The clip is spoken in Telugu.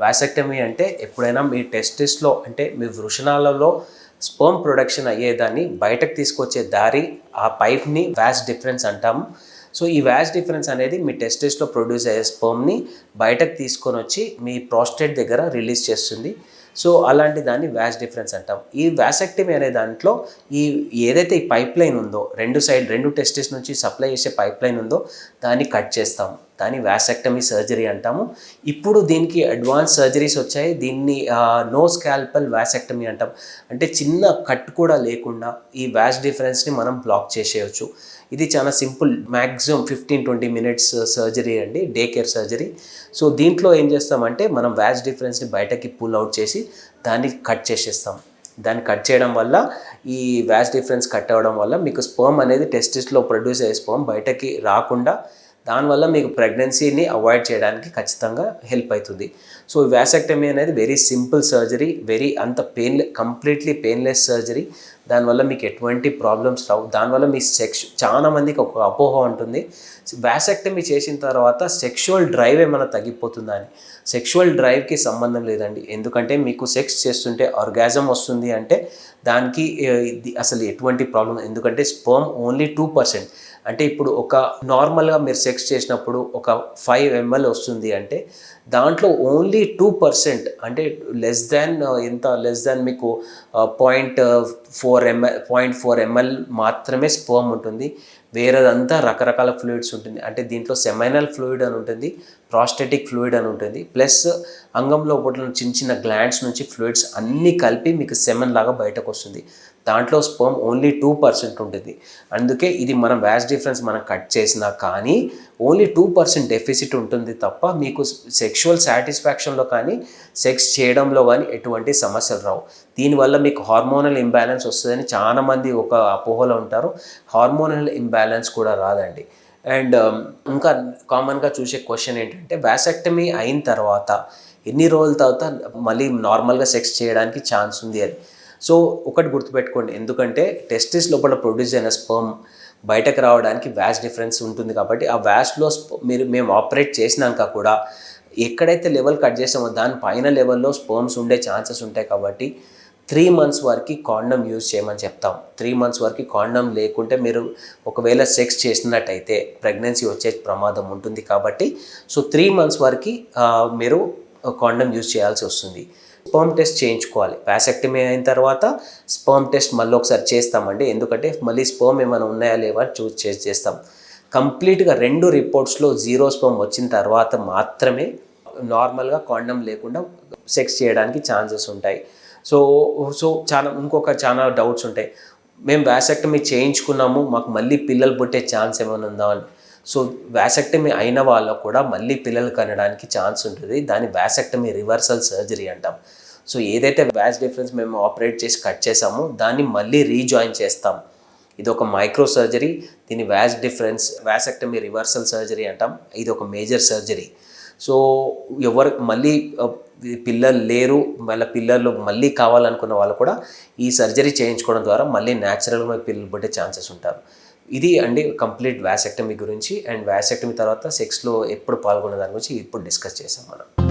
వాసెక్టమీ అంటే ఎప్పుడైనా మీ టెస్టిస్లో అంటే మీ వృషణాలలో స్పర్మ్ ప్రొడక్షన్ అయ్యేదాన్ని బయటకు తీసుకొచ్చే దారి ఆ పైప్ని వాస్ డిఫరెన్స్ అంటాము. సో ఈ వాస్ డిఫరెన్స్ అనేది మీ టెస్టిస్లో ప్రొడ్యూస్ అయ్యే స్పర్మ్ని బయటకు తీసుకొని వచ్చి మీ ప్రోస్టేట్ దగ్గర రిలీజ్ చేస్తుంది. సో అలాంటి దాన్ని వాస్ డిఫరెన్స్ అంటాం. ఈ వాసెక్టమీ అనే దాంట్లో ఏదైతే ఈ పైప్ లైన్ ఉందో రెండు టెస్టిస్ నుంచి సప్లై చేసే పైప్ లైన్ ఉందో దాన్ని కట్ చేస్తాం. దాన్ని వాసెక్టమీ సర్జరీ అంటాము. ఇప్పుడు దీనికి అడ్వాన్స్ సర్జరీస్ వచ్చాయి. దీన్ని నో స్కాల్పల్ వాసెక్టమీ అంటాం. అంటే చిన్న కట్ కూడా లేకుండా ఈ వాస్ డిఫరెన్స్ని మనం బ్లాక్ చేసేయచ్చు. ఇది చాలా సింపుల్, మ్యాక్సిమం 15-20 మినిట్స్ సర్జరీ అండి, డే కేర్ సర్జరీ. సో దీంట్లో ఏం చేస్తామంటే మనం వాస్ డిఫరెన్స్ని బయటకి పుల్ అవుట్ చేసి దాన్ని కట్ చేసేస్తాం. దాన్ని కట్ చేయడం వల్ల ఈ వాస్ డిఫరెన్స్ కట్ అవ్వడం వల్ల మీకు స్పర్మ్ అనేది టెస్టిస్లో ప్రొడ్యూస్ అయ్యే స్పర్మ్ బయటకి రాకుండా దానివల్ల మీకు ప్రెగ్నెన్సీని అవాయిడ్ చేయడానికి ఖచ్చితంగా హెల్ప్ అవుతుంది. సో వాసెక్టమీ అనేది very simple surgery, completely painless surgery. దానివల్ల మీకు ఎటువంటి ప్రాబ్లమ్స్ రావు. దానివల్ల మీ చాలా మందికి ఒక అపోహ ఉంటుంది, వాసెక్టమీ చేసిన తర్వాత సెక్షువల్ డ్రైవ్ ఏమైనా తగ్గిపోతుందా అని. సెక్షువల్ డ్రైవ్కి సంబంధం లేదండి. ఎందుకంటే మీకు సెక్స్ చేస్తుంటే ఆర్గాజం వస్తుంది అంటే దానికి అసలు ఎటువంటి ప్రాబ్లం, ఎందుకంటే స్పర్మ్ ఓన్లీ 2%. అంటే ఇప్పుడు ఒక నార్మల్గా మీరు సెక్స్ చేసినప్పుడు ఒక 5 ml వస్తుంది అంటే దాంట్లో ఓన్లీ 2%, అంటే లెస్ దాన్ మీకు 0.4 ml మాత్రమే స్పర్మ్ ఉంటుంది. వేరేదంతా రకరకాల ఫ్లూయిడ్స్ ఉంటుంది. అంటే దీంట్లో సెమైనల్ ఫ్లూయిడ్ అని ఉంటుంది, ప్రాస్టెటిక్ ఫ్లూయిడ్ అని ఉంటుంది, ప్లస్ అంగంలో పుట్టిన చిన్న గ్లాండ్స్ నుంచి ఫ్లూయిడ్స్ అన్నీ కలిపి మీకు సెమెన్ లాగా బయటకు వస్తుంది. దాంట్లో స్పర్మ్ ఓన్లీ 2% ఉంటుంది. అందుకే ఇది మనం వాస్ డిఫరెన్స్ మనం కట్ చేసినా కానీ ఓన్లీ 2% డెఫిసిట్ ఉంటుంది తప్ప మీకు సెక్షువల్ సాటిస్ఫాక్షన్లో కానీ సెక్స్ చేయడంలో కానీ ఎటువంటి సమస్యలు రావు. దీనివల్ల మీకు హార్మోనల్ ఇంబ్యాలెన్స్ వస్తుందని చాలామంది ఒక అపోహలో ఉంటారు. హార్మోనల్ ఇంబ్యాలెన్స్ కూడా రాదండి. అండ్ ఇంకా కామన్గా చూసే క్వశ్చన్ ఏంటంటే వాసెక్టమీ అయిన తర్వాత ఎన్ని రోజుల తర్వాత మళ్ళీ నార్మల్గా సెక్స్ చేయడానికి ఛాన్స్ ఉంది అని. సో ఒకటి గుర్తుపెట్టుకోండి, ఎందుకంటే టెస్టిస్ లోపల ప్రొడ్యూస్ అయిన స్పర్మ్ బయటకు రావడానికి వాస్ డిఫరెన్స్ ఉంటుంది కాబట్టి ఆ వాస్లో మేము ఆపరేట్ చేసినాక కూడా ఎక్కడైతే లెవెల్ కట్ చేసామో దాని పైన లెవెల్లో స్పర్మ్స్ ఉండే ఛాన్సెస్ ఉంటాయి. కాబట్టి 3 months వరకు కాండమ్ యూజ్ చేయమని చెప్తాం. 3 months వరకు కాండమ్ లేకుంటే మీరు ఒకవేళ సెక్స్ చేసినట్టయితే ప్రెగ్నెన్సీ వచ్చే ప్రమాదం ఉంటుంది. కాబట్టి సో 3 months వరకు మీరు కాండమ్ యూజ్ చేయాల్సి వస్తుంది. స్పర్మ్ టెస్ట్ చేయించుకోవాలి. వాసెక్టమీ అయిన తర్వాత స్పర్మ్ టెస్ట్ మళ్ళీ ఒకసారి చేస్తామండి, ఎందుకంటే మళ్ళీ స్పర్మ్ ఏమైనా ఉన్నాయా లేవా చేస్తాం. కంప్లీట్గా 2 రిపోర్ట్స్లో 0 స్పర్మ్ వచ్చిన తర్వాత మాత్రమే నార్మల్గా కాండమ్ లేకుండా సెక్స్ చేయడానికి ఛాన్సెస్ ఉంటాయి. సో చాలా డౌట్స్ ఉంటాయి. మేము వాసెక్టమీ చేయించుకున్నాము, మాకు మళ్ళీ పిల్లలు పుట్టే ఛాన్స్ ఏమైనా ఉందా అని. సో వాసెక్టమీ అయిన వాళ్ళకు కూడా మళ్ళీ పిల్లలు కనడానికి ఛాన్స్ ఉంటుంది. దాన్ని వాసెక్టమీ రివర్సల్ సర్జరీ అంటాం. సో ఏదైతే వాస్ డిఫరెన్స్ మేము ఆపరేట్ చేసి కట్ చేసామో దాన్ని మళ్ళీ రీజాయిన్ చేస్తాం. ఇది ఒక మైక్రో సర్జరీ. దీన్ని వాసెక్టమీ రివర్సల్ సర్జరీ అంటాం. ఇది ఒక మేజర్ సర్జరీ. సో మళ్ళీ పిల్లలు లేరు, పిల్లలు మళ్ళీ కావాలనుకున్న వాళ్ళు కూడా ఈ సర్జరీ చేయించుకోవడం ద్వారా మళ్ళీ న్యాచురల్గా పిల్లలు పుట్టే ఛాన్సెస్ ఉంటారు. ఇది అండి కంప్లీట్ వాసెక్టమీ గురించి. అండ్ వాసెక్టమీ తర్వాత సెక్స్లో ఎప్పుడు పాల్గొనే దాని గురించి ఇప్పుడు డిస్కస్ చేసాం మనం.